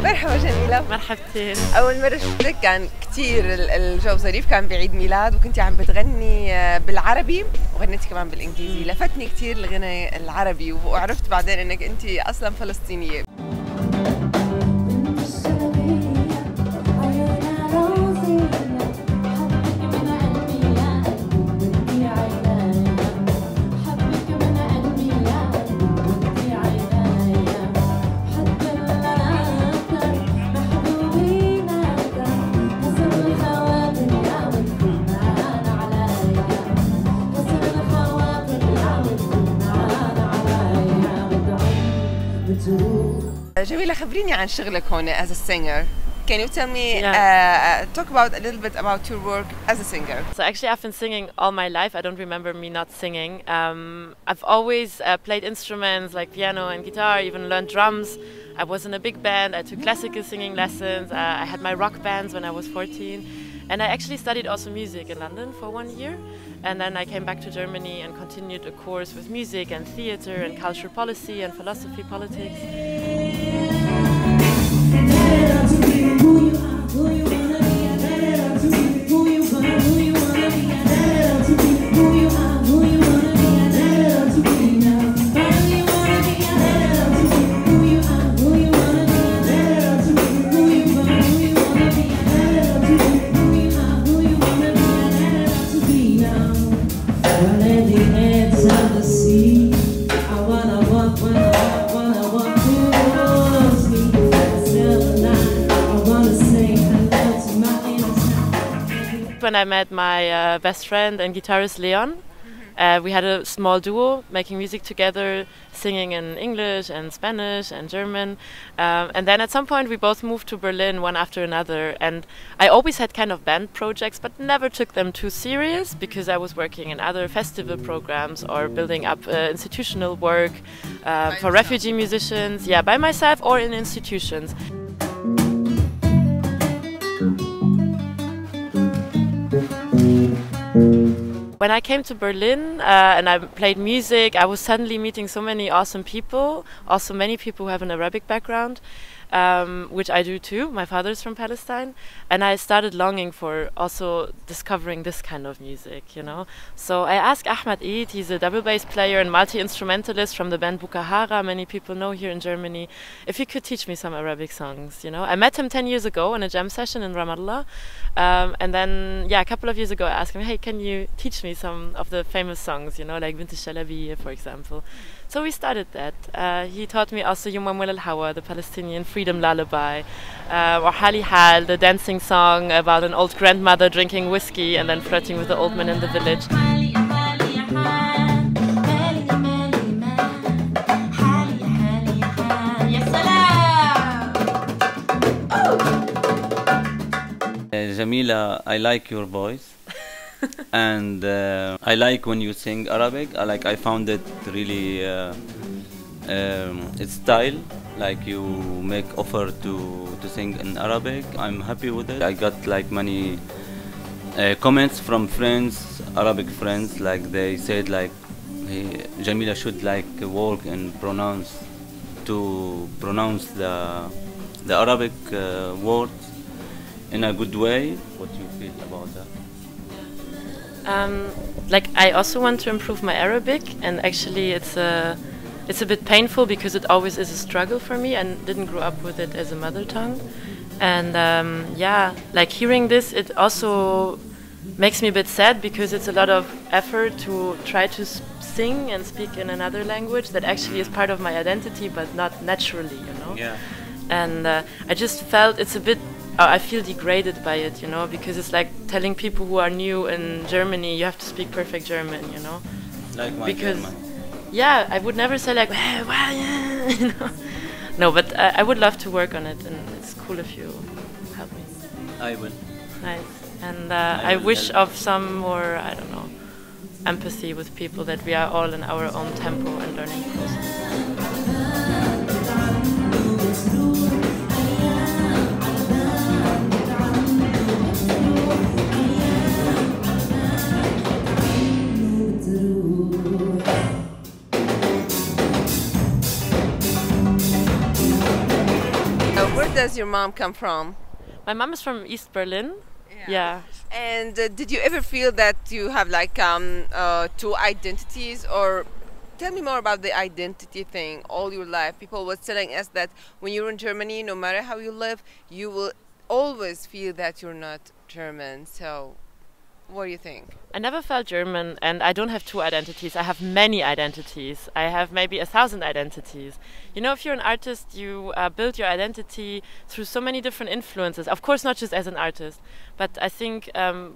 مرحبا جميلة. مرحبتين. أول مرة شفتك كان كتير الجو ظريف، كان بعيد ميلاد وكنتي عم بتغني بالعربي وغنيتي كمان بالإنجليزي، لفتني كتير الغنى العربي وعرفت بعدين إنك أنتي أصلاً فلسطينية. جميلة، خبريني عن شغلك هون as a singer. Can you tell me, talk about a little bit about your work as a singer? So actually I've been singing all my life. I don't remember me not singing. I've always played instruments like piano and guitar, even learned drums. I was in a big band. I took classical singing lessons. I had my rock bands when I was 14. And I actually studied also music in London for 1 year. And then I came back to Germany and continued a course with music and theater and cultural policy and philosophy, politics. When I met my best friend and guitarist Leon, we had a small duo making music together, singing in English and Spanish and German. And then at some point we both moved to Berlin one after another. And I always had kind of band projects, but never took them too serious because I was working in other festival programs or building up institutional work for refugee musicians, by myself or in institutions. When I came to Berlin and I played music, I was suddenly meeting so many awesome people, also many people who have an Arabic background, which I do too. My father's from Palestine. And I started longing for also discovering this kind of music, you know. So I asked Ahmed Eid, he's a double bass player and multi-instrumentalist from the band Bukahara, many people know here in Germany, if he could teach me some Arabic songs, you know. I met him 10 years ago in a jam session in Ramallah. And then, a couple of years ago I asked him, hey, can you teach me some of the famous songs, you know, like Bint al-Shalabiya, for example. So we started that. He taught me also Yumamul al-Hawa, the Palestinian freedom lullaby, or Hali Hal, the dancing song about an old grandmother drinking whiskey and then flirting with the old man in the village. Jamila, I like your voice. And I like when you sing Arabic. I found it really its style, like you make offer to sing in Arabic. I'm happy with it. I got like many comments from friends, Arabic friends, like they said like Jamila should like work and pronounce the Arabic words in a good way. What do you feel about that? Like I also want to improve my Arabic, and actually it's a bit painful because it always is a struggle for me and didn't grow up with it as a mother tongue. And like hearing this, it also makes me a bit sad because it's a lot of effort to try to sing and speak in another language that actually is part of my identity but not naturally, you know. Yeah. And I just felt it's a bit I feel degraded by it, you know, because it's like telling people who are new in Germany you have to speak perfect German, you know. Like my because German. Yeah, I would never say like you know. No, but I would love to work on it, and it's cool if you help me. I will. Nice. And I wish of some more, I don't know, empathy with people, that we are all in our own tempo and learning process. Where does your mom come from? My mom is from East Berlin. Yeah. And did you ever feel that you have like two identities, or tell me more about the identity thing all your life? People was telling us that when you're in Germany, no matter how you live, you will always feel that you're not German. So what do you think? I never felt German, and I don't have two identities. I have many identities. I have maybe 1,000 identities. You know, if you're an artist, you build your identity through so many different influences. Of course, not just as an artist, but I think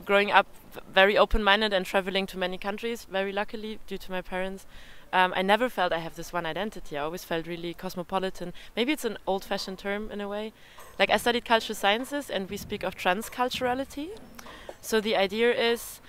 growing up very open-minded and traveling to many countries, very luckily, due to my parents, I never felt I have this one identity. I always felt really cosmopolitan. Maybe it's an old-fashioned term in a way. Like, I studied cultural sciences, and we speak of transculturality. So the idea is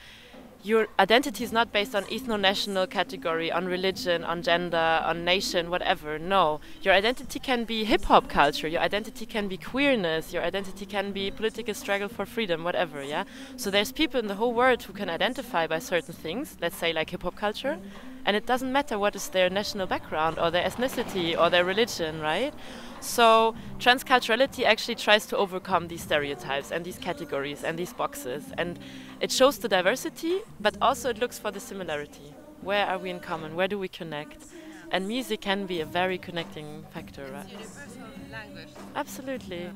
your identity is not based on ethno-national category, on religion, on gender, on nation, whatever. No, your identity can be hip-hop culture, your identity can be queerness, your identity can be political struggle for freedom, whatever, yeah? So there's people in the whole world who can identify by certain things, let's say like hip-hop culture, and it doesn't matter what is their national background or their ethnicity or their religion, right? So transculturality actually tries to overcome these stereotypes and these categories and these boxes, and it shows the diversity, but also it looks for the similarity. Where are we in common? Where do we connect? And music can be a very connecting factor, right? It's universal language. Absolutely.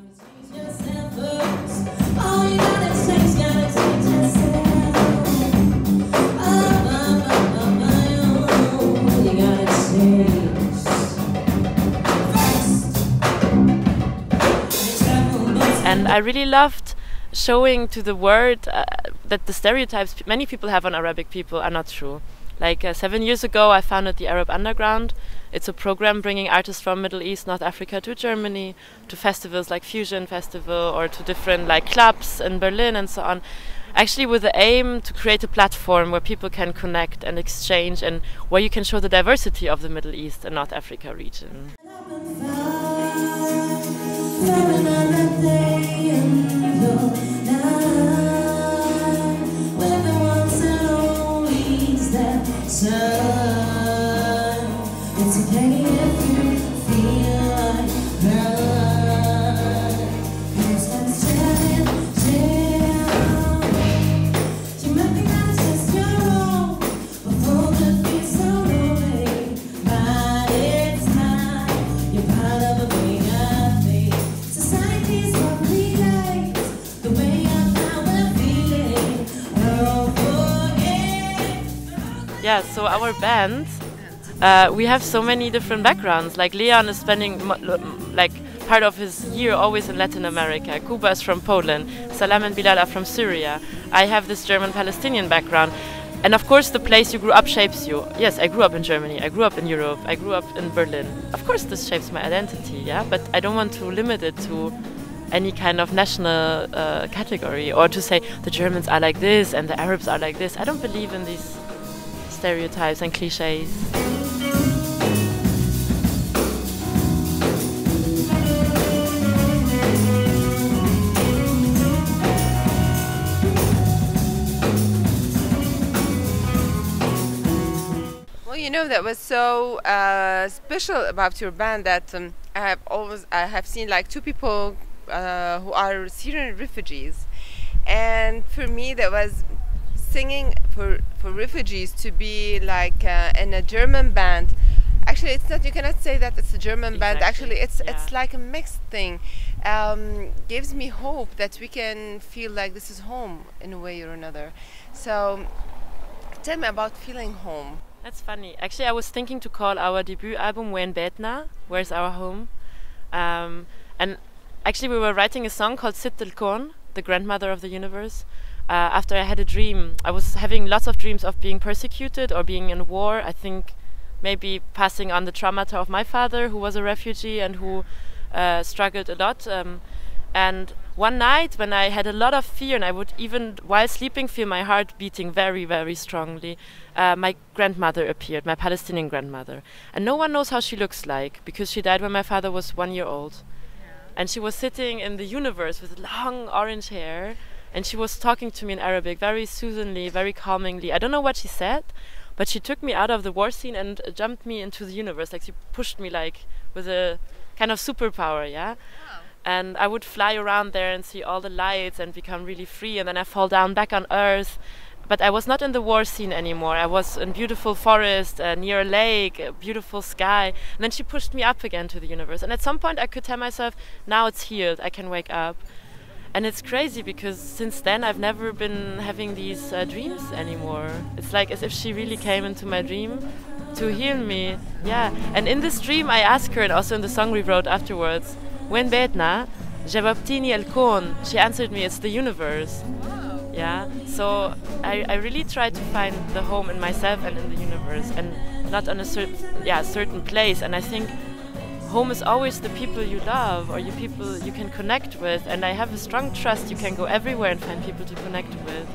And I really loved showing to the world that the stereotypes many people have on Arabic people are not true. Like 7 years ago, I founded the Arab Underground. It's a program bringing artists from Middle East, North Africa to Germany, to festivals like Fusion Festival, or to different like clubs in Berlin and so on. Actually with the aim to create a platform where people can connect and exchange, and where you can show the diversity of the Middle East and North Africa region. Yeah, so our band, we have so many different backgrounds. Like Leon is spending like part of his year always in Latin America. Kuba is from Poland. Salam and Bilal are from Syria. I have this German Palestinian background. And of course the place you grew up shapes you. Yes, I grew up in Germany, I grew up in Europe, I grew up in Berlin. Of course this shapes my identity, yeah? But I don't want to limit it to any kind of national category, or to say the Germans are like this and the Arabs are like this. I don't believe in these stereotypes and cliches. Well, you know, that was so special about your band that I have seen like two people who are Syrian refugees, and for me that was singing for refugees to be like in a German band. Actually, it's not. You cannot say that it's a German band. Actually, it's like a mixed thing. Gives me hope that we can feel like this is home in a way or another. So, tell me about feeling home. That's funny. Actually, I was thinking to call our debut album "أبهرتنا," Where's Our Home? And actually, we were writing a song called للكون, the grandmother of the universe. After I had a dream, I was having lots of dreams of being persecuted or being in war. I think maybe passing on the trauma of my father, who was a refugee and who struggled a lot. And one night when I had a lot of fear, and I would even while sleeping feel my heart beating very, very strongly, my grandmother appeared, my Palestinian grandmother. And no one knows how she looks like, because she died when my father was 1 year old. And she was sitting in the universe with long orange hair, and she was talking to me in Arabic very soothingly, very calmingly. I don't know what she said, but she took me out of the war scene and jumped me into the universe. Like, she pushed me like with a kind of superpower, yeah? Wow. And I would fly around there and see all the lights and become really free, and then I fall down back on earth. But I was not in the war scene anymore. I was in beautiful forest, near a lake, a beautiful sky. And then she pushed me up again to the universe. And at some point I could tell myself, now it's healed, I can wake up. And it's crazy because since then I've never been having these dreams anymore. It's like as if she really came into my dream to heal me. Yeah. And in this dream I asked her, and also in the song we wrote afterwards, وين بيتنا؟ جاوبتيني الكون. She answered me, it's the universe. Yeah, so I really try to find the home in myself and in the universe, and not on a certain place. And I think home is always the people you love, or you people you can connect with. And I have a strong trust you can go everywhere and find people to connect with.